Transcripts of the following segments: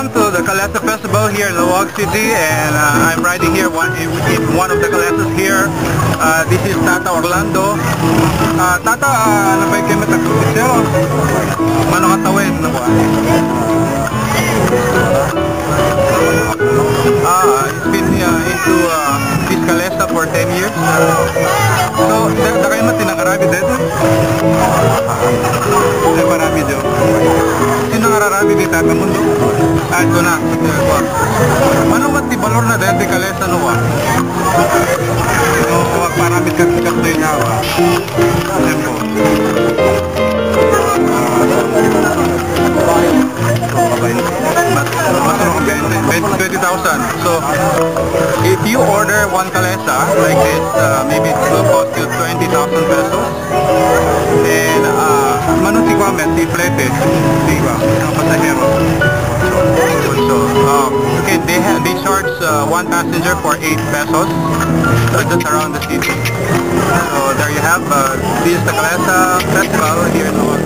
welcome to the Calesa Festival here in Laoag City, and I'm riding here in one of the Calesas here. This is Tata Orlando. Tata, ano ba yung kimita? Mano katawin na ba? He's been into this Calesa for 10 years. So, da kayo matinangarabi dito? Ay, marami dito. Sino ngararabi dito ang mundo? Ito na. Mano ba't di balor na dito Calesa no ba? So, paramit kat doon na ba? Tempo. 20,000. So, if you order one Calesa like this, maybe it will cost you 20,000 pesos. And manuti ko amet, di-flete, di ba? Ang pasahero. So, okay, they charge one passenger for 8 pesos. So just around the city. So there you have. This is the Calesa Festival here in Laoag.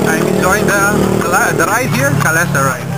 I'm enjoying the ride here, Calesa ride.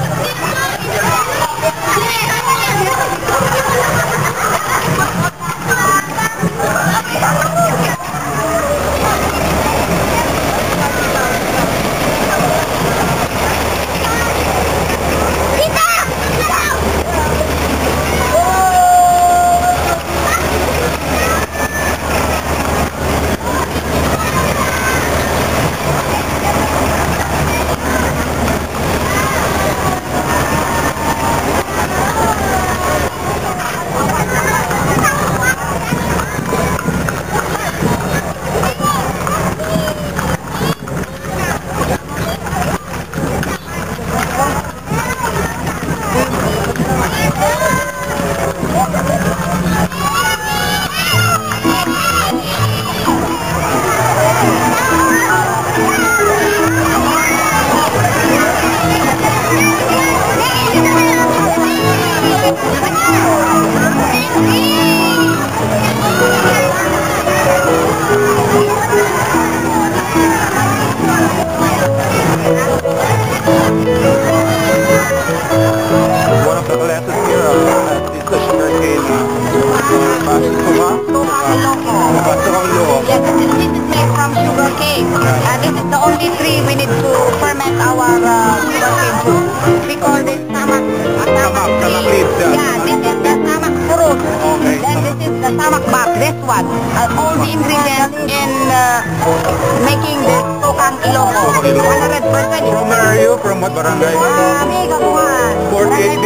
This is the only tree we need to ferment our sugarcane juice. We call this samak. Samak leaves. Yeah, this is the samak fruit. Okay. And this is the samak bark. This one. All the ingredients in making this tukang Ilonggo. 100%. From where are you? From what barangay? Bigabuan. 48.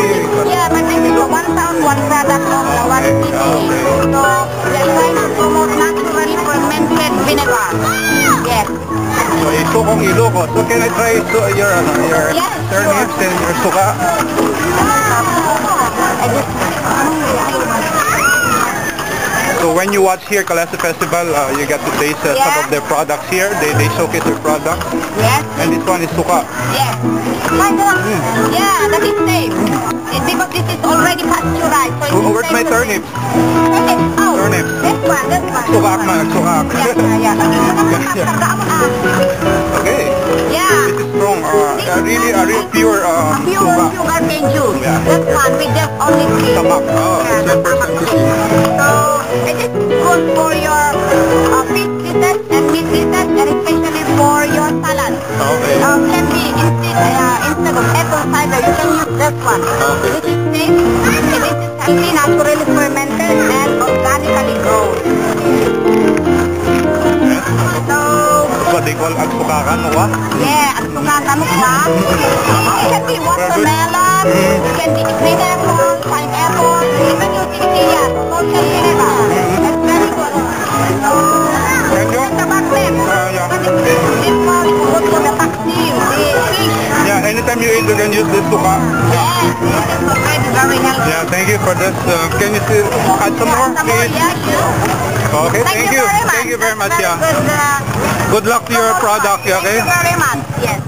Yeah, but this is the one town, one product of the one city. So we are trying to promote naturally fermented vinegar. Yes. So, isukong Ilocos. So, can I try your turnips and your suka? So, when you watch here Calesa Festival, you get to taste some of their products here. They showcase their products. Yes. And this one is suka. Yes. Yeah, that is safe. Because this is already pasteurized. So where's my turnips? Oh, turnips. This one. Sukak man, sukak. Yeah. Okay. Yeah. This is strong. A real pure pure sugarcane juice. Yeah. This one we just only cream. Samak. Oh, it's my first time to see. So it is good for your fish dishes and meat dishes, and especially for your salad. Okay. Can be instead of apple cider, you can use this one. Okay. This is safe. This is healthy, naturally fermented, and organically grown. So what they call agsukakan, no? What? yeah, agsukakan mo ba? It can be watermelon, it can be green apple, pineapple, even yung sisiya, social vinegar. That's very good. So, the bagnet. This one is good for the vaccine, the fish. Yeah, anytime you eat, you can use this suka. Yes, this is already very healthy. Yeah, thank you for this. Can you still add some more, please? Yeah, sure. Okay, thank you. Very much. Thank you very much, That's yeah. very good, Good luck to your product, okay? Thank you very much, yes.